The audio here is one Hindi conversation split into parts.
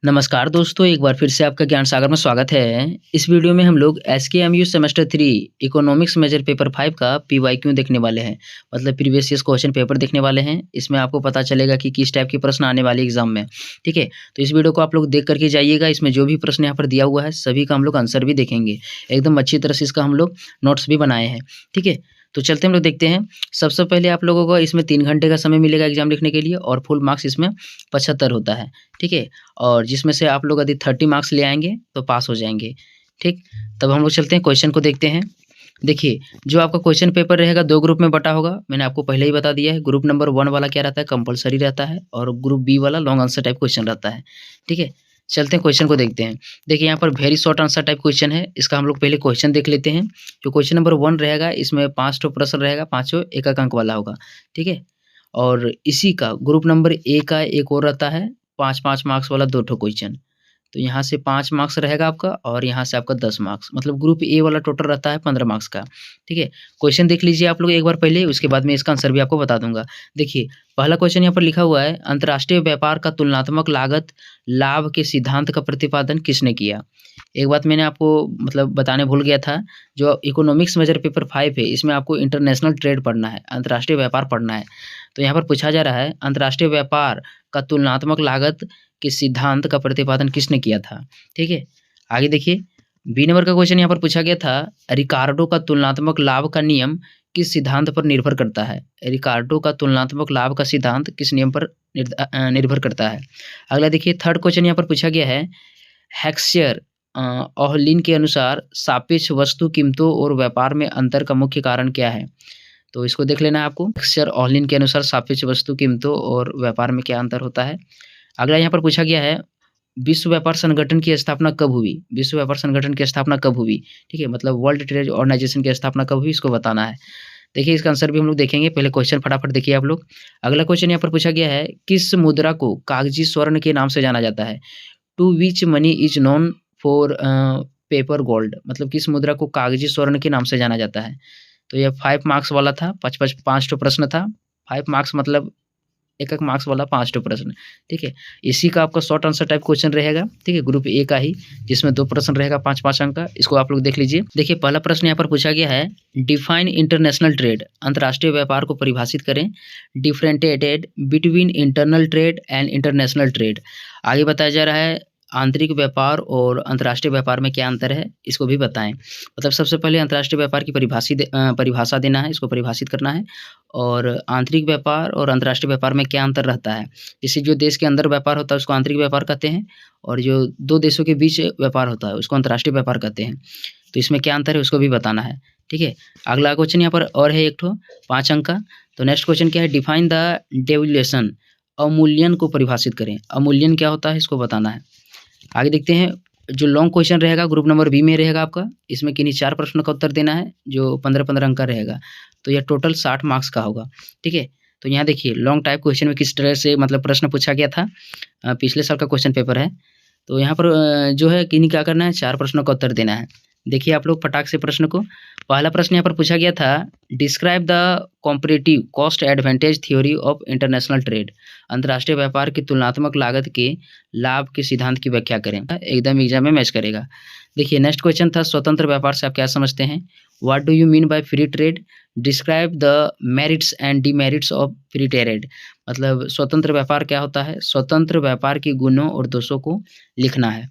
नमस्कार दोस्तों, एक बार फिर से आपका ज्ञान सागर में स्वागत है। इस वीडियो में हम लोग एसकेएमयू सेमेस्टर 3 इकोनॉमिक्स मेजर पेपर 5 का पीवाईक्यू देखने वाले हैं। मतलब प्रीवियस ईयर्स क्वेश्चन पेपर देखने वाले हैं। इसमें आपको पता चलेगा कि किस टाइप के प्रश्न आने वाले एग्जाम में, ठीक है? तो इस वीडियो को आप लोग देख करके जाइएगा। इसमें जो भी प्रश्न यहाँ पर दिया हुआ है, सभी का हम लोग आंसर भी देखेंगे। एकदम अच्छी तरह से इसका हम लोग नोट्स भी बनाए हैं, ठीक है? तो चलते हम लोग देखते हैं। सबसे पहले आप लोगों को इसमें 3 घंटे का समय मिलेगा एग्जाम लिखने के लिए और फुल मार्क्स इसमें 75 होता है, ठीक है? और जिसमें से आप लोग यदि 30 मार्क्स ले आएँगे तो पास हो जाएँगे, ठीक? तब हम लोग चलते हैं क्वेश्चन को देखते हैं। देखिए, जो आपका क्वेश्चन पेपर रहेगा 2 ग्रुप में बँटा होगा, मैंने आपको पहले ही बता दिया है। ग्रुप नंबर 1 वाला क्या रहता है, कंपल्सरी रहता है और ग्रुप बी वाला लॉन्ग आंसर टाइप क्वेश्चन रहता है, ठीक है? चलते हैं क्वेश्चन को देखते हैं। देखिए, यहाँ पर very short answer type question है। इसका हम लोग पहले क्वेश्चन देख लेते हैं। जो क्वेश्चन नंबर 1 रहेगा, इसमें 5 ठो प्रश्न रहेगा, पाँचों एक-एक अंक वाला होगा, ठीक है? और इसी का ग्रुप नंबर ए का एक और रहता है, 5-5 मार्क्स वाला 2 ठो क्वेश्चन। तो यहाँ से 5 मार्क्स रहेगा आपका और यहाँ से आपका 10 मार्क्स, मतलब ग्रुप ए वाला टोटल रहता है 15 मार्क्स का, ठीक है? क्वेश्चन देख लीजिए आप लोग एक बार पहले, उसके बाद मैं इसका आंसर भी आपको बता दूँगा। देखिए, पहला क्वेश्चन यहाँ पर लिखा हुआ है, अंतर्राष्ट्रीय व्यापार का तुलनात्मक लागत लाभ के सिद्धांत का प्रतिपादन किसने किया? एक बात मैंने आपको मतलब बताने भूल गया था, जो इकोनॉमिक्स मेजर पेपर 5 है, इसमें आपको इंटरनेशनल ट्रेड पढ़ना है, अंतर्राष्ट्रीय व्यापार पढ़ना है। तो यहाँ पर पूछा जा रहा है, अंतर्राष्ट्रीय व्यापार का तुलनात्मक लागत के सिद्धांत का प्रतिपादन किसने किया था? ठीक है? आगे देखिए, बी नंबर का क्वेश्चन यहाँ पर पूछा गया था, रिकार्डो का तुलनात्मक लाभ का नियम किस सिद्धांत पर निर्भर करता है? रिकार्डो का तुलनात्मक लाभ का सिद्धांत किस नियम पर निर्भर करता है? अगला देखिए, थर्ड क्वेश्चन यहाँ पर पूछा गया है, हेक्सचर ओहलिन के अनुसार सापेक्ष वस्तु कीमतों और व्यापार में अंतर का मुख्य कारण क्या है? तो इसको देख लेना है आपको। हेक्सचर ओहलिन के अनुसार सापेक्ष वस्तु कीमतों और व्यापार में क्या अंतर होता है? अगला यहाँ पर पूछा गया है, विश्व व्यापार संगठन की स्थापना कब हुई? विश्व व्यापार संगठन की स्थापना कब हुई? ठीक है? मतलब वर्ल्ड ट्रेड ऑर्गेनाइजेशन की स्थापना कब हुई, इसको बताना है। देखिए, इसका आंसर भी हम लोग देखेंगे। पहले क्वेश्चन फटाफट देखिए आप लोग। अगला क्वेश्चन यहाँ पर पूछा गया है, किस मुद्रा को कागजी स्वर्ण के नाम से जाना जाता है? To which money is known for paper gold, मतलब किस मुद्रा को कागजी स्वर्ण के नाम से जाना जाता है? तो यह 5 मार्क्स वाला था, 5 ठो प्रश्न था। 5 मार्क्स मतलब एक-एक मार्क्स वाला 5 ठो प्रश्न, ठीक है? इसी का आपका शॉर्ट आंसर टाइप क्वेश्चन रहेगा, ठीक है? ग्रुप ए का ही, जिसमें 2 प्रश्न रहेगा 5-5 अंक का। इसको आप लोग देख लीजिए। देखिए, पहला प्रश्न यहाँ पर पूछा गया है, डिफाइन इंटरनेशनल ट्रेड, अंतर्राष्ट्रीय व्यापार को परिभाषित करें। Differentiated between internal trade and international trade. आगे बताया जा रहा है, आंतरिक व्यापार और अंतर्राष्ट्रीय व्यापार में क्या अंतर है, इसको भी बताएँ। मतलब सबसे पहले अंतर्राष्ट्रीय व्यापार की परिभाषा देना है, इसको परिभाषित करना है और आंतरिक व्यापार और अंतर्राष्ट्रीय व्यापार में क्या अंतर रहता है। जैसे जो देश के अंदर व्यापार होता है, उसको आंतरिक व्यापार कहते हैं और जो 2 देशों के बीच व्यापार होता है, उसको अंतर्राष्ट्रीय व्यापार कहते हैं। तो इसमें क्या अंतर है, उसको भी बताना है, ठीक है? अगला क्वेश्चन यहाँ पर और है एक ठो 5 अंक का। तो नेक्स्ट क्वेश्चन क्या है, डिफाइन द डेविल्यूशन, अवमूल्यन को परिभाषित करें। अवमूल्यन क्या होता है, इसको बताना है। आगे देखते हैं, जो लॉन्ग क्वेश्चन रहेगा ग्रुप नंबर बी में रहेगा आपका, इसमें किन्हीं 4 प्रश्नों का उत्तर देना है, जो 15-15 अंक का रहेगा। तो यह टोटल 60 मार्क्स का होगा, ठीक है? तो यहाँ देखिए, लॉन्ग टाइप क्वेश्चन में किस तरह से मतलब प्रश्न पूछा गया था, पिछले साल का क्वेश्चन पेपर है। तो यहाँ पर जो है किन्हीं क्या करना है, 4 प्रश्नों का उत्तर देना है। देखिए आप लोग फटाक से प्रश्न को। पहला प्रश्न यहाँ पर पूछा गया था, describe the comparative cost advantage theory of international trade, अंतर्राष्ट्रीय व्यापार की तुलनात्मक लागत के लाभ के सिद्धांत की व्याख्या करें। एकदम एग्जाम में मैच करेगा। देखिए, नेक्स्ट क्वेश्चन था, स्वतंत्र व्यापार से आप क्या समझते हैं? What do you mean by free trade? Describe the merits and demerits of free trade, मतलब स्वतंत्र व्यापार क्या होता है? स्वतंत्र व्यापार के गुणों और दोषों को लिखना है।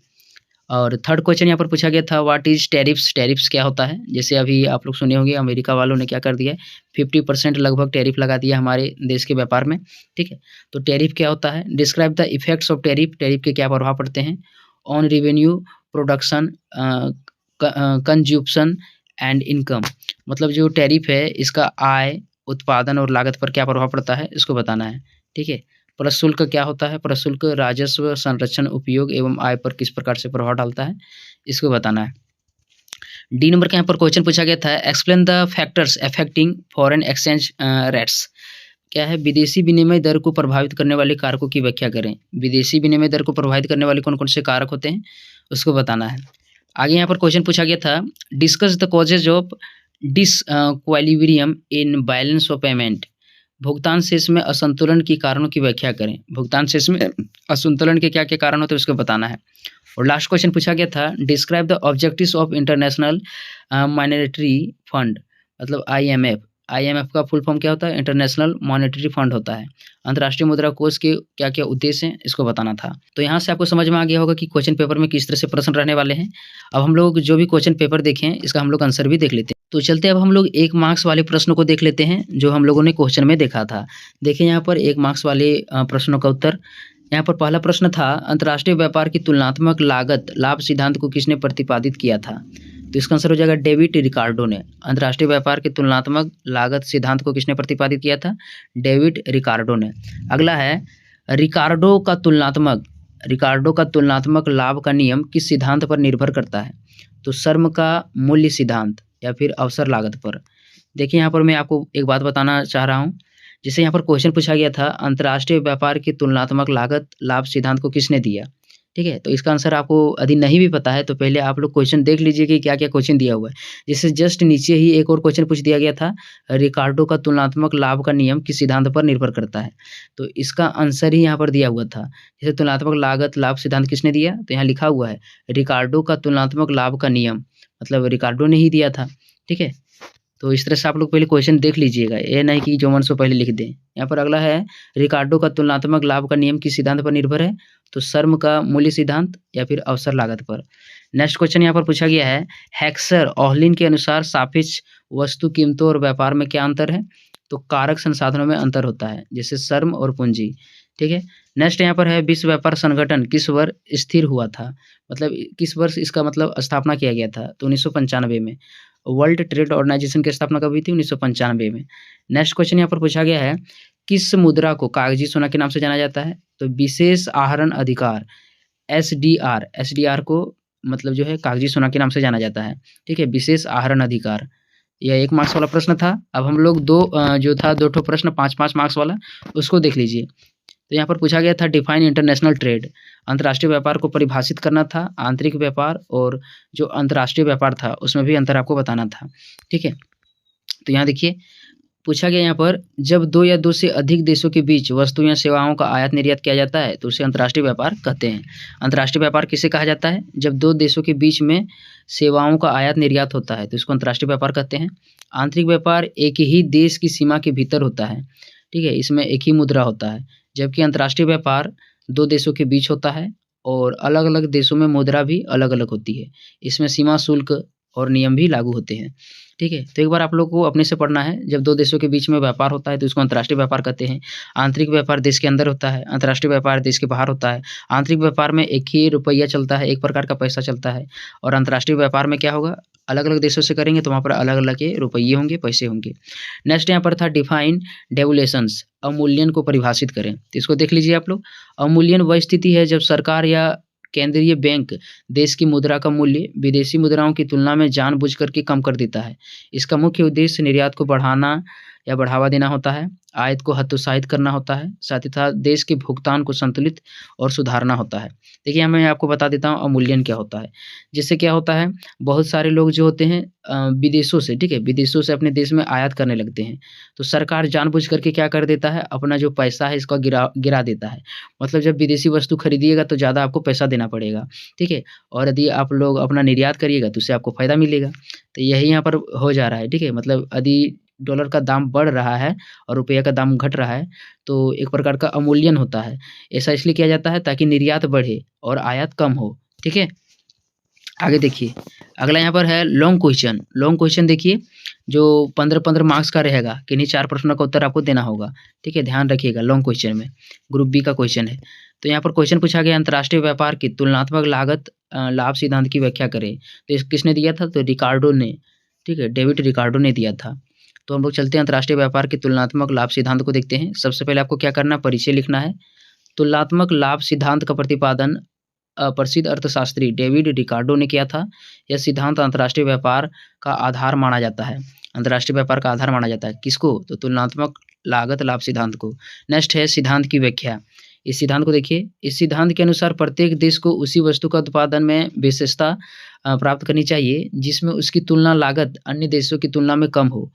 और थर्ड क्वेश्चन यहाँ पर पूछा गया था, व्हाट इज़ टैरिफ्स? टैरिफ्स क्या होता है? जैसे अभी आप लोग सुने होंगे, अमेरिका वालों ने क्या कर दिया है, 50% लगभग टैरिफ लगा दिया हमारे देश के व्यापार में, ठीक है? तो टैरिफ क्या होता है? Describe the effects of tariff, tariff के क्या प्रभाव पड़ते हैं on revenue, production, consumption and income, मतलब जो टैरिफ है इसका आय, उत्पादन और लागत पर क्या प्रभाव पड़ता है, इसको बताना है, ठीक है? प्रशुल्क क्या होता है? प्रशुल्क राजस्व, संरक्षण, उपयोग एवं आय पर किस प्रकार से प्रभाव डालता है, इसको बताना है। डी नंबर का यहाँ पर क्वेश्चन पूछा गया था, explain the factors affecting foreign exchange rates, क्या है? विदेशी विनिमय दर को प्रभावित करने वाले कारकों की व्याख्या करें। विदेशी विनिमय दर को प्रभावित करने वाले कौन-कौन से कारक होते हैं, उसको बताना है। आगे यहाँ पर क्वेश्चन पूछा गया था, discuss the causes of disequilibrium in balance of payment, भुगतान शेष में असंतुलन की कारणों की व्याख्या करें। भुगतान शेष में असंतुलन के क्या-क्या कारण होते हैं उसको बताना है। और लास्ट क्वेश्चन पूछा गया था, describe the objectives of international monetary fund, मतलब आईएमएफ। आईएमएफ का फुल फॉर्म क्या होता है? इंटरनेशनल मॉनेटरी फंड होता है। अंतर्राष्ट्रीय मुद्रा कोष के क्या-क्या उद्देश्य हैं इसको बताना था। तो यहाँ से आपको समझ में आ गया होगा कि क्वेश्चन पेपर में किस तरह से प्रश्न रहने वाले हैं। अब हम लोग जो भी क्वेश्चन पेपर देखे हैं इसका हम लोग आंसर भी देख लेते हैं। तो चलते अब हम लोग 1 मार्क्स वाले प्रश्नों को देख लेते हैं जो हम लोगों ने क्वेश्चन में देखा था। देखिए यहाँ पर 1 मार्क्स वाले प्रश्नों का उत्तर। यहाँ पर पहला प्रश्न था, अंतर्राष्ट्रीय व्यापार की तुलनात्मक लागत लाभ सिद्धांत को किसने प्रतिपादित किया था? तो इसका आंसर हो जाएगा डेविड रिकार्डो ने। अंतर्राष्ट्रीय व्यापार के तुलनात्मक लागत सिद्धांत को किसने प्रतिपादित किया था? डेविड रिकार्डो ने। अगला है, रिकार्डो का तुलनात्मक लाभ का नियम किस सिद्धांत पर निर्भर करता है? तो श्रम का मूल्य सिद्धांत या फिर अवसर लागत पर। देखिए यहाँ पर मैं आपको एक बात बताना चाह रहा हूँ। जैसे यहाँ पर क्वेश्चन पूछा गया था, अंतर्राष्ट्रीय व्यापार की तुलनात्मक लागत लाभ सिद्धांत को किसने दिया? ठीक है, तो इसका आंसर आपको यदि नहीं भी पता है तो पहले आप लोग क्वेश्चन देख लीजिए कि क्या-क्या क्वेश्चन दिया हुआ है। जैसे जस्ट नीचे ही एक और क्वेश्चन पूछ दिया गया था, रिकार्डो का तुलनात्मक लाभ का नियम किस सिद्धांत पर निर्भर करता है? तो इसका आंसर ही यहाँ पर दिया हुआ था। जैसे तुलनात्मक लागत लाभ सिद्धांत किसने दिया? तो यहाँ लिखा हुआ है रिकार्डो का तुलनात्मक लाभ का नियम, मतलब रिकार्डो ने ही दिया था। ठीक है, तो इस तरह से आप लोग पहले क्वेश्चन देख लीजिएगा, ये नहीं कि जो मन सो पहले लिख दें। यहाँ पर अगला है, रिकार्डो का तुलनात्मक लाभ का नियम किस सिद्धांत पर निर्भर है? तो श्रम का मूल्य सिद्धांत या फिर अवसर लागत पर। नेक्स्ट क्वेश्चन यहाँ पर पूछा गया है, हेक्सर ओहलिन के अनुसार सापेक्ष वस्तु कीमतों और व्यापार में क्या अंतर है? तो कारक संसाधनों में अंतर होता है, जैसे श्रम और पूंजी। ठीक है, नेक्स्ट यहाँ पर है, विश्व व्यापार संगठन किस वर्ष स्थिर हुआ था? मतलब किस वर्ष इसका मतलब स्थापना किया गया था? तो 1995 में। वर्ल्ड ट्रेड ऑर्गेनाइजेशन की स्थापना कब हुई थी? 1995 में। नेक्स्ट क्वेश्चन यहाँ पर पूछा गया है, किस मुद्रा को कागजी सोना के नाम से जाना जाता है? तो विशेष आहरण अधिकार एसडीआर, एसडीआर को मतलब जो है कागजी सोना के नाम से जाना जाता है। ठीक है, विशेष आहरण अधिकार। यह 1 मार्क्स वाला प्रश्न था। अब हम लोग जो था 2 ठो प्रश्न 5-5 मार्क्स वाला, उसको देख लीजिए। तो यहाँ पर पूछा गया था, डिफाइन इंटरनेशनल ट्रेड, अंतर्राष्ट्रीय व्यापार को परिभाषित करना था। आंतरिक व्यापार और जो अंतर्राष्ट्रीय व्यापार था उसमें भी अंतर आपको बताना था। ठीक है, तो यहाँ देखिए पूछा गया यहाँ पर, जब 2 या 2 से अधिक देशों के बीच वस्तु या सेवाओं का आयात निर्यात किया जाता है तो उसे अंतर्राष्ट्रीय व्यापार कहते हैं। अंतर्राष्ट्रीय व्यापार किसे कहा जाता है? जब 2 देशों के बीच में सेवाओं का आयात निर्यात होता है तो इसको अंतर्राष्ट्रीय व्यापार कहते हैं। आंतरिक व्यापार एक ही देश की सीमा के भीतर होता है। ठीक है, इसमें एक ही मुद्रा होता है। जबकि अंतर्राष्ट्रीय व्यापार 2 देशों के बीच होता है और अलग-अलग देशों में मुद्रा भी अलग-अलग होती है। इसमें सीमा शुल्क और नियम भी लागू होते हैं। ठीक है, तो एक बार आप लोग को अपने से पढ़ना है, जब 2 देशों के बीच में व्यापार होता है तो इसको अंतर्राष्ट्रीय व्यापार कहते हैं। आंतरिक व्यापार देश के अंदर होता है, अंतर्राष्ट्रीय व्यापार देश के बाहर होता है। आंतरिक व्यापार में एक ही रुपया चलता है, एक प्रकार का पैसा चलता है, और अंतर्राष्ट्रीय व्यापार में क्या होगा, अलग-अलग देशों से करेंगे तो वहाँ पर अलग-अलग के रुपये होंगे, पैसे होंगे। नेक्स्ट यहाँ पर था, डिफाइन डेवुलेशंस, अवमूल्यन को परिभाषित करें। तो इसको देख लीजिए आप लोग। अवमूल्यन वह स्थिति है जब सरकार या केंद्रीय बैंक देश की मुद्रा का मूल्य विदेशी मुद्राओं की तुलना में जानबूझकर के कम कर देता है। इसका मुख्य उद्देश्य निर्यात को बढ़ाना या बढ़ावा देना होता है, आयात को हतोत्साहित करना होता है, साथ ही साथ देश के भुगतान को संतुलित और सुधारना होता है। देखिए मैं आपको बता देता हूँ अवमूल्यन क्या होता है। जिससे क्या होता है, बहुत सारे लोग जो होते हैं विदेशों से, ठीक है, विदेशों से अपने देश में आयात करने लगते हैं, तो सरकार जानबूझ करके क्या कर देता है, अपना जो पैसा है इसका गिरा देता है। मतलब जब विदेशी वस्तु खरीदिएगा तो ज़्यादा आपको पैसा देना पड़ेगा, ठीक है, और यदि आप लोग अपना निर्यात करिएगा तो उससे आपको फ़ायदा मिलेगा। तो यही यहाँ पर हो जा रहा है, ठीक है, मतलब यदि डॉलर का दाम बढ़ रहा है और रुपये का दाम घट रहा है तो एक प्रकार का अवमूल्यन होता है। ऐसा इसलिए किया जाता है ताकि निर्यात बढ़े और आयात कम हो, ठीक है। आगे देखिए, अगला यहाँ पर है लॉन्ग क्वेश्चन। लॉन्ग क्वेश्चन देखिए जो 15-15 मार्क्स का रहेगा, किन्हीं 4 प्रश्नों का उत्तर आपको देना होगा, ठीक है, ध्यान रखिएगा। लॉन्ग क्वेश्चन में ग्रुप बी का क्वेश्चन है। तो यहाँ पर क्वेश्चन पूछा गया, अंतर्राष्ट्रीय व्यापार की तुलनात्मक लागत लाभ सिद्धांत की व्याख्या करें। तो किसने दिया था, तो रिकार्डो ने, ठीक है, डेविड रिकार्डो ने दिया था। तो हम लोग चलते हैं अंतर्राष्ट्रीय व्यापार के तुलनात्मक लाभ सिद्धांत को देखते हैं। सबसे पहले आपको क्या करना है, परिचय लिखना है। तुलनात्मक लाभ सिद्धांत का प्रतिपादन प्रसिद्ध अर्थशास्त्री डेविड रिकार्डो ने किया था। यह सिद्धांत अंतर्राष्ट्रीय व्यापार का आधार माना जाता है। अंतर्राष्ट्रीय व्यापार का आधार माना जाता है किसको, तो तुलनात्मक लागत लाभ सिद्धांत को। नेक्स्ट है सिद्धांत की व्याख्या। इस सिद्धांत को देखिए, इस सिद्धांत के अनुसार प्रत्येक देश को उसी वस्तु का उत्पादन में विशेषता प्राप्त करनी चाहिए जिसमें उसकी तुलना लागत अन्य देशों की तुलना में कम हो।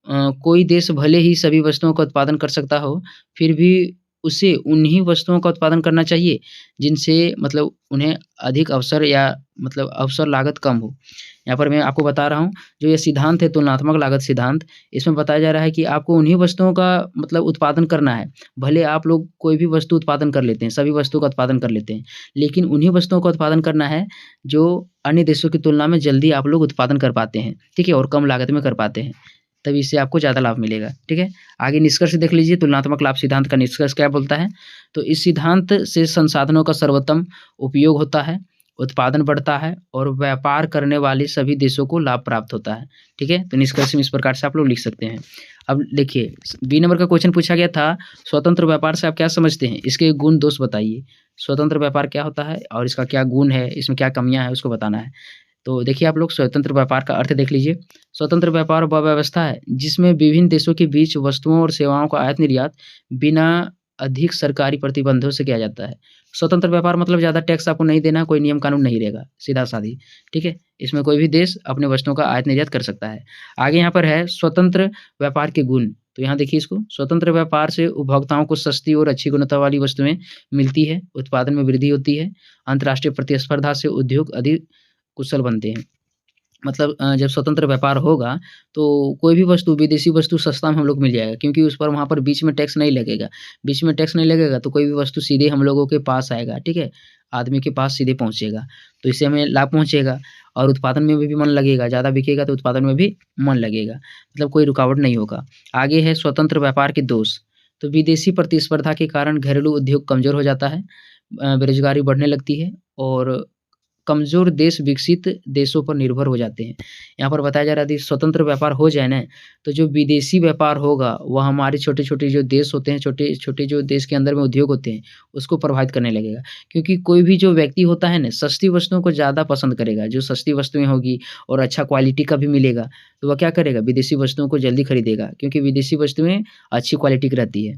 कोई देश भले ही सभी वस्तुओं का उत्पादन कर सकता हो, फिर भी उसे उन्हीं वस्तुओं का उत्पादन करना चाहिए, जिनसे मतलब उन्हें अधिक अवसर या मतलब अवसर लागत कम हो। यहाँ पर मैं आपको बता रहा हूँ, जो ये सिद्धांत है तुलनात्मक लागत सिद्धांत, इसमें बताया जा रहा है कि आपको उन्हीं वस्तुओं का मतलब उत्पादन करना है। भले आप लोग कोई भी वस्तु उत्पादन कर लेते हैं, सभी वस्तुओं का उत्पादन कर लेते हैं, लेकिन उन्हीं वस्तुओं का उत्पादन करना है, जो अन्य देशों की तुलना में जल्दी आप लोग उत्पादन कर पाते हैं, ठीक है? और कम लागत में कर पाते हैं। तभी इससे आपको ज़्यादा लाभ मिलेगा, ठीक है? आगे निष्कर्ष देख लीजिए, तुलनात्मक लाभ सिद्धांत का निष्कर्ष क्या बोलता है? तो इस सिद्धांत से संसाधनों का सर्वोत्तम उपयोग होता है, उत्पादन बढ़ता है और व्यापार करने वाले सभी देशों को लाभ प्राप्त होता है, ठीक है? तो निष्कर्ष में इस प्रकार से आप लोग लिख सकते हैं। अब देखिए, बी नंबर का क्वेश्चन पूछा गया था, स्वतंत्र व्यापार से आप क्या समझते हैं? इसके गुण दोष बताइए। स्वतंत्र व्यापार क्या होता है और इसका क्या गुण है, इसमें क्या कमियाँ हैं, उसको बताना है। तो देखिए आप लोग स्वतंत्र व्यापार का अर्थ देख लीजिए। स्वतंत्र व्यापार वह व्यवस्था है जिसमें विभिन्न देशों के बीच वस्तुओं और सेवाओं का आयात-निर्यात बिना अधिक सरकारी प्रतिबंधों से किया जाता है। स्वतंत्र व्यापार मतलब ज़्यादा टैक्स आपको नहीं देना, कोई नियम कानून नहीं रहेगा, सीधा-सादी, ठीक है? इसमें कोई भी देश अपने वस्तुओं का आयात-निर्यात कर सकता है। आगे यहाँ पर है स्वतंत्र व्यापार के गुण, तो यहाँ देखिए इसको, स्वतंत्र व्यापार से उपभोक्ताओं को सस्ती और अच्छी गुणवत्ता वाली वस्तुएँ मिलती है, उत्पादन में वृद्धि होती है, अंतर्राष्ट्रीय प्रतिस्पर्धा से उद्योग अधिक कुशल बनते हैं। मतलब जब स्वतंत्र व्यापार होगा, तो कोई भी वस्तु, विदेशी वस्तु सस्ता में हम लोग को मिल जाएगा, क्योंकि उस पर वहाँ पर बीच में टैक्स नहीं लगेगा। बीच में टैक्स नहीं लगेगा तो कोई भी वस्तु सीधे हम लोगों के पास आएगा, ठीक है? आदमी के पास सीधे पहुँचेगा, तो इससे हमें लाभ पहुँचेगा और उत्पादन में भी मन लगेगा, ज़्यादा बिकेगा तो उत्पादन में भी मन लगेगा, मतलब कोई रुकावट नहीं होगा। आगे है स्वतंत्र व्यापार के दोष, तो विदेशी प्रतिस्पर्धा के कारण घरेलू उद्योग कमज़ोर हो जाता है, बेरोज़गारी बढ़ने लगती है और कमज़ोर देश विकसित देशों पर निर्भर हो जाते हैं। यहाँ पर बताया जा रहा है कि स्वतंत्र व्यापार हो जाए ना, तो जो विदेशी व्यापार होगा, वह हमारे छोटे-छोटे जो देश होते हैं, छोटे-छोटे जो देश के अंदर में उद्योग होते हैं, उसको प्रभावित करने लगेगा। क्योंकि कोई भी जो व्यक्ति होता है ना, सस्ती वस्तुओं को ज़्यादा पसंद करेगा। जो सस्ती वस्तुएँ होगी और अच्छा क्वालिटी का भी मिलेगा, तो वह क्या करेगा? विदेशी वस्तुओं को जल्दी खरीदेगा, क्योंकि विदेशी वस्तुएँ अच्छी क्वालिटी की रहती है।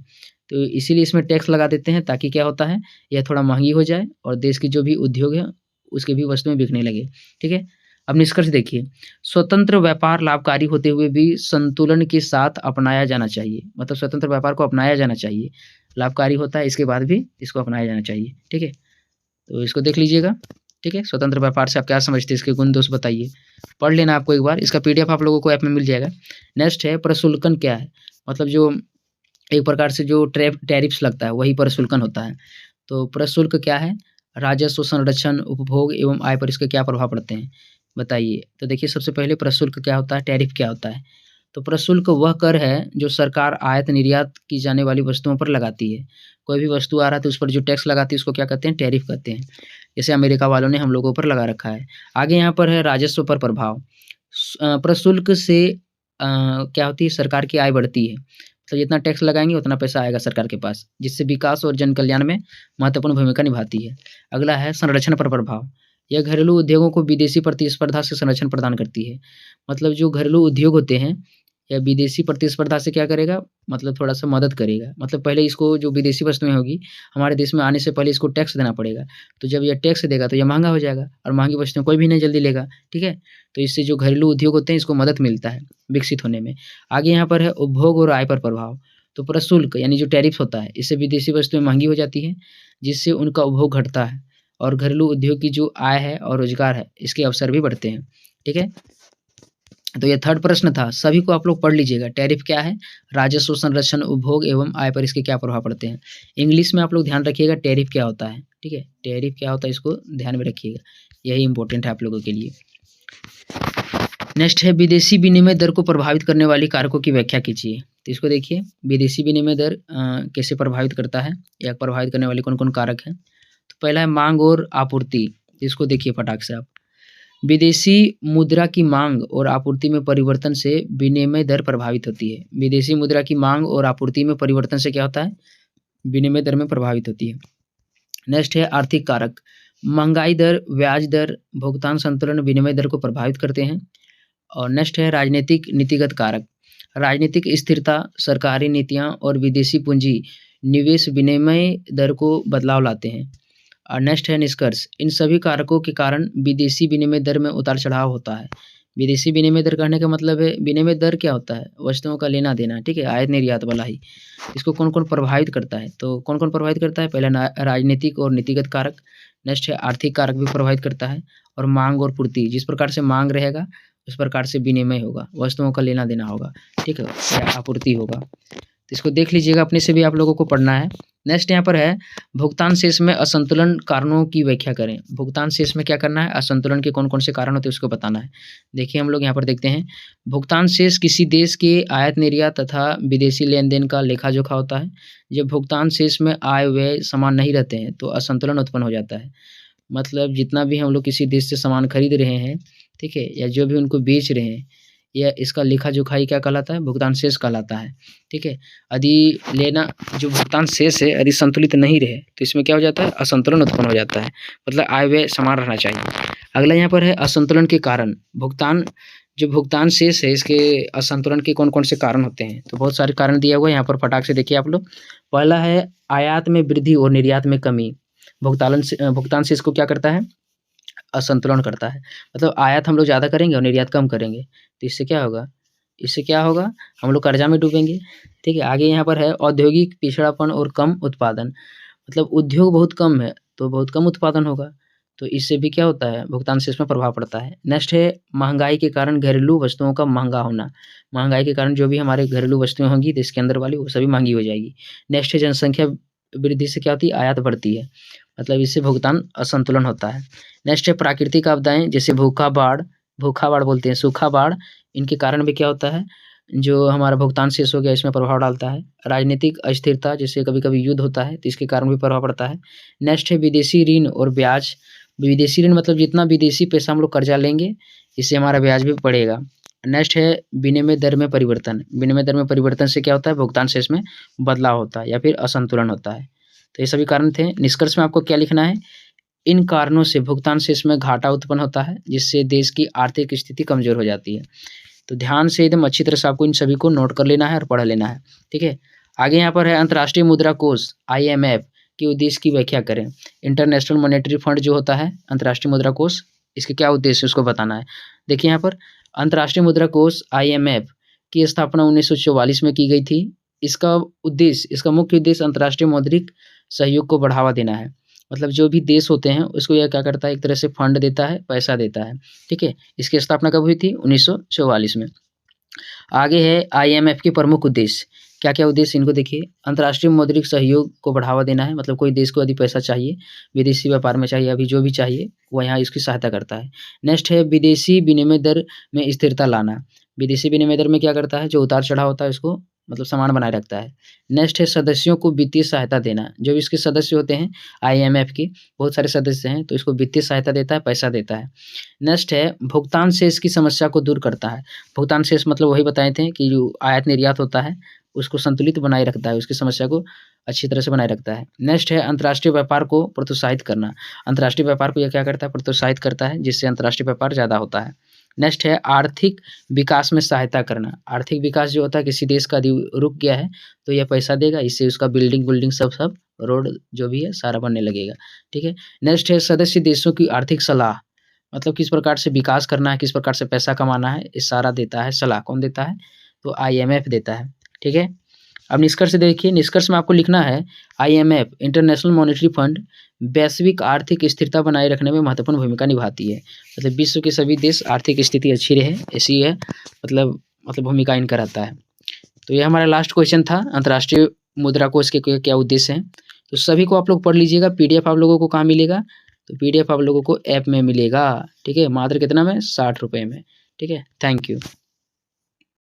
तो इसीलिए इसमें टैक्स लगा देते हैं, ताकि क्या होता है, यह थोड़ा महँगी हो जाए और देश की जो भी उद्योग है उसकी भी वस्तुएँ बिकने लगे, ठीक है? अब निष्कर्ष देखिए, स्वतंत्र व्यापार लाभकारी होते हुए भी संतुलन के साथ अपनाया जाना चाहिए। मतलब स्वतंत्र व्यापार को अपनाया जाना चाहिए। लाभकारी होता है, इसके बाद भी इसको अपनाया जाना चाहिए, ठीक है? तो इसको देख लीजिएगा, ठीक है? स्वतंत्र व्यापार से आप क्या समझते हैं, इसके गुण दोष बताइए। पढ़ लेना आपको एक बार, इसका पीडीएफ आप लोगों को ऐप में मिल जाएगा। नेक्स्ट है प्रशुल्कन क्या है? मतलब जो एक प्रकार से जो टैरिफ्स लगता है, वही प्रशुल्कन होता है। तो प्रशुल्क क्या है? राजस्व संरक्षण, उपभोग एवं आय पर इसके क्या प्रभाव पड़ते हैं, बताइए? तो देखिए सबसे पहले प्रशुल्क क्या होता है, टैरिफ क्या होता है? तो प्रशुल्क वह कर है जो सरकार आयात-निर्यात की जाने वाली वस्तुओं पर लगाती है। कोई भी वस्तु आ रहा है तो उस पर जो टैक्स लगाती है उसको क्या कहते हैं? टैरिफ कहते हैं। जैसे अमेरिका वालों ने हम लोगों पर लगा रखा है। आगे यहाँ पर है राजस्व पर प्रभाव। प्रशुल्क से क्या होती है, सरकार की आय बढ़ती है। तो जितना टैक्स लगाएँगे उतना पैसा आएगा सरकार के पास, जिससे विकास और जन कल्याण में महत्वपूर्ण भूमिका निभाती है। अगला है संरक्षण पर प्रभाव। यह घरेलू उद्योगों को विदेशी प्रतिस्पर्धा से संरक्षण प्रदान करती है। मतलब जो घरेलू उद्योग होते हैं, या विदेशी प्रतिस्पर्धा से क्या करेगा, मतलब थोड़ा-सा मदद करेगा। मतलब पहले इसको जो विदेशी वस्तुएँ होगी, हमारे देश में आने से पहले इसको टैक्स देना पड़ेगा। तो जब ये टैक्स देगा तो ये महँगा हो जाएगा और महँगी वस्तुएँ कोई भी नहीं जल्दी लेगा, ठीक है? तो इससे जो घरेलू उद्योग होते हैं इसको मदद मिलता है विकसित होने में। आगे यहाँ पर है उपभोग और आय पर प्रभाव। तो प्रशुल्क यानी जो टैरिफ होता है, इससे विदेशी वस्तुएँ महँगी हो जाती हैं, जिससे उनका उपभोग घटता है और घरेलू उद्योग की जो आय है और रोज़गार है, इसके अवसर भी बढ़ते हैं, ठीक है? तो ये थर्ड प्रश्न था, सभी को आप लोग पढ़ लीजिएगा। टैरिफ क्या है? राजस्व संरक्षण, उपभोग एवं आय पर इसके क्या प्रभाव पड़ते हैं। इंग्लिश में आप लोग ध्यान रखिएगा टैरिफ क्या होता है, ठीक है? टैरिफ क्या होता है इसको ध्यान में रखिएगा, यही इम्पोर्टेंट है आप लोगों के लिए। नेक्स्ट है विदेशी विनिमय दर को प्रभावित करने वाली कारकों की व्याख्या कीजिए। तो इसको देखिए, विदेशी विनिमय दर कैसे प्रभावित करता है या प्रभावित करने वाले कौन-कौन कारक हैं। तो पहला है माँग और आपूर्ति, इसको देखिए फटाक से आप। विदेशी मुद्रा की माँग और आपूर्ति में परिवर्तन से विनिमय दर प्रभावित होती है। विदेशी मुद्रा की माँग और आपूर्ति में परिवर्तन से क्या होता है? विनिमय दर में प्रभावित होती है। नेक्स्ट है आर्थिक कारक। महँगाई दर, ब्याज दर, भुगतान संतुलन विनिमय दर को प्रभावित करते हैं। और नेक्स्ट है राजनीतिक नीतिगत कारक। राजनीतिक स्थिरता, सरकारी नीतियाँ और विदेशी पूँजी निवेश विनिमय दर को बदलाव लाते हैं। और नेक्स्ट है निष्कर्ष। इन सभी कारकों के कारण विदेशी विनिमय दर में उतार-चढ़ाव होता है। विदेशी विनिमय दर कहने का मतलब है, विनिमय दर क्या होता है? वस्तुओं का लेना देना, ठीक है, आयात निर्यात वाला ही। इसको कौन कौन प्रभावित करता है? तो कौन कौन प्रभावित करता है? पहला राजनीतिक और नीतिगत कारक, नेक्स्ट है आर्थिक कारक भी प्रभावित करता है, और मांग और पूर्ति, जिस प्रकार से मांग रहेगा उस प्रकार से विनिमय होगा, वस्तुओं का लेना देना होगा, ठीक है, या आपूर्ति होगा। तो इसको देख लीजिएगा, अपने से भी आप लोगों को पढ़ना है। नेक्स्ट यहाँ पर है भुगतान शेष में असंतुलन कारणों की व्याख्या करें। भुगतान शेष में क्या करना है? असंतुलन के कौन कौन से कारण होते हैं उसको बताना है। देखिए हम लोग यहाँ पर देखते हैं, भुगतान शेष किसी देश के आयात निर्यात तथा विदेशी लेन देन का लेखा जोखा होता है। जब भुगतान शेष में आय व्यय समान नहीं रहते हैं तो असंतुलन उत्पन्न हो जाता है। मतलब जितना भी हम लोग किसी देश से सामान खरीद रहे हैं, ठीक है, या जो भी उनको बेच रहे हैं, या इसका लेखा जोखाई क्या कहलाता है? भुगतान शेष कहलाता है, ठीक है। यदि लेना जो भुगतान शेष है यदि संतुलित नहीं रहे तो इसमें क्या हो जाता है? असंतुलन उत्पन्न हो जाता है, मतलब आय व्यय समान रहना चाहिए। अगला यहाँ पर है असंतुलन के कारण। जो भुगतान शेष है इसके असंतुलन के कौन कौन से कारण होते हैं? तो बहुत सारे कारण दिया हुआ है यहाँ पर, फटाक से देखिए आप लोग। पहला है आयात में वृद्धि और निर्यात में कमी। भुगतान शेष को क्या करता है? असंतुलन करता है। मतलब आयात हम लोग ज़्यादा करेंगे और निर्यात कम करेंगे तो इससे क्या होगा? हम लोग कर्जा में डूबेंगे, ठीक है। आगे यहाँ पर है औद्योगिक पिछड़ापन और कम उत्पादन। मतलब उद्योग बहुत कम है तो बहुत कम उत्पादन होगा, तो इससे भी क्या होता है? भुगतान शेष में प्रभाव पड़ता है। नेक्स्ट है महंगाई के कारण घरेलू वस्तुओं का महंगा होना। महंगाई के कारण जो भी हमारे घरेलू वस्तुएं होंगी देश के अंदर वाली वो सभी महंगी हो जाएगी। नेक्स्ट है जनसंख्या वृद्धि से क्या होती है? आयात बढ़ती है, मतलब इससे भुगतान असंतुलन होता है। नेक्स्ट है प्राकृतिक आपदाएं, जैसे भूखा बाढ़ बोलते हैं, सूखा बाढ़, इनके कारण भी क्या होता है? जो हमारा भुगतान शेष हो गया इसमें प्रभाव डालता है। राजनीतिक अस्थिरता, जैसे कभी-कभी युद्ध होता है तो इसके कारण भी प्रभाव पड़ता है। नेक्स्ट है विदेशी ऋण और ब्याज। विदेशी ऋण मतलब जितना विदेशी पैसा हम लोग कर्जा लेंगे इससे हमारा ब्याज भी बढ़ेगा। नेक्स्ट है विनिमय दर में परिवर्तन। विनिमय दर में परिवर्तन से क्या होता है? भुगतान शेष में बदलाव होता है या फिर असंतुलन होता है। तो ये सभी कारण थे। निष्कर्ष में आपको क्या लिखना है? इन कारणों से भुगतान शेष में घाटा उत्पन्न होता है जिससे देश की आर्थिक स्थिति कमजोर हो जाती है। तो ध्यान से एकदम अच्छी तरह से आपको इन सभी को नोट कर लेना है और पढ़ लेना है, ठीक है। आगे यहाँ पर है अंतर्राष्ट्रीय मुद्रा कोष IMF के उद्देश्य की व्याख्या करें। इंटरनेशनल मॉनेटरी फंड जो होता है अंतर्राष्ट्रीय मुद्रा कोष, इसके क्या उद्देश्य है उसको बताना है। देखिए यहाँ पर अंतर्राष्ट्रीय मुद्रा कोष IMF की स्थापना 1944 में की गई थी। इसका मुख्य उद्देश्य अंतर्राष्ट्रीय मौद्रिक सहयोग को बढ़ावा देना है। मतलब जो भी देश होते हैं उसको यह क्या करता है? एक तरह से फंड देता है, पैसा देता है, ठीक है। इसकी स्थापना कब हुई थी? 1944 में। आगे है IMF के प्रमुख उद्देश्य। क्या क्या उद्देश्य इनको देखिए। अंतर्राष्ट्रीय मौद्रिक सहयोग को बढ़ावा देना है, मतलब कोई देश को यदि पैसा चाहिए, विदेशी व्यापार में चाहिए, अभी जो भी चाहिए वो यहाँ इसकी सहायता करता है। नेक्स्ट है विदेशी विनिमय दर में स्थिरता लाना। विदेशी विनिमय दर में क्या करता है? जो उतार चढ़ाव होता है उसको मतलब समान बनाए रखता है। नेक्स्ट है सदस्यों को वित्तीय सहायता देना। जो इसके सदस्य होते हैं IMF के बहुत सारे सदस्य हैं तो इसको वित्तीय सहायता देता है, पैसा देता है। नेक्स्ट है भुगतान शेष की समस्या को दूर करता है। भुगतान शेष मतलब वही बताए थे कि जो आयात निर्यात होता है उसको संतुलित बनाए रखता है, उसकी समस्या को अच्छी तरह से बनाए रखता है। नेक्स्ट है अंतर्राष्ट्रीय व्यापार को प्रोत्साहित करना। अंतर्राष्ट्रीय व्यापार को यह क्या करता है? प्रोत्साहित करता है, जिससे अंतर्राष्ट्रीय व्यापार ज़्यादा होता है। नेक्स्ट है आर्थिक विकास में सहायता करना। आर्थिक विकास जो होता है किसी देश का रुक गया है तो यह पैसा देगा, इससे उसका बिल्डिंग सब रोड जो भी है सारा बनने लगेगा, ठीक है। नेक्स्ट है सदस्य देशों की आर्थिक सलाह। मतलब किस प्रकार से विकास करना है, किस प्रकार से पैसा कमाना है, ये सारा देता है सलाह। कौन देता है? तो IMF देता है, ठीक है। अब निष्कर्ष देखिए। निष्कर्ष में आपको लिखना है IMF इंटरनेशनल मॉनेटरी फंड वैश्विक आर्थिक स्थिरता बनाए रखने में महत्वपूर्ण भूमिका निभाती है। मतलब विश्व के सभी देश आर्थिक स्थिति अच्छी रहे ऐसी है मतलब भूमिका इनका रहता है। तो ये हमारा लास्ट क्वेश्चन था, अंतर्राष्ट्रीय मुद्रा कोष के क्या उद्देश्य हैं। तो सभी को आप लोग पढ़ लीजिएगा। PDF आप लोगों को कहाँ मिलेगा? तो PDF आप लोगों को ऐप में मिलेगा, ठीक है। मात्र कितना में? 60 रुपये में, ठीक है। Thank you.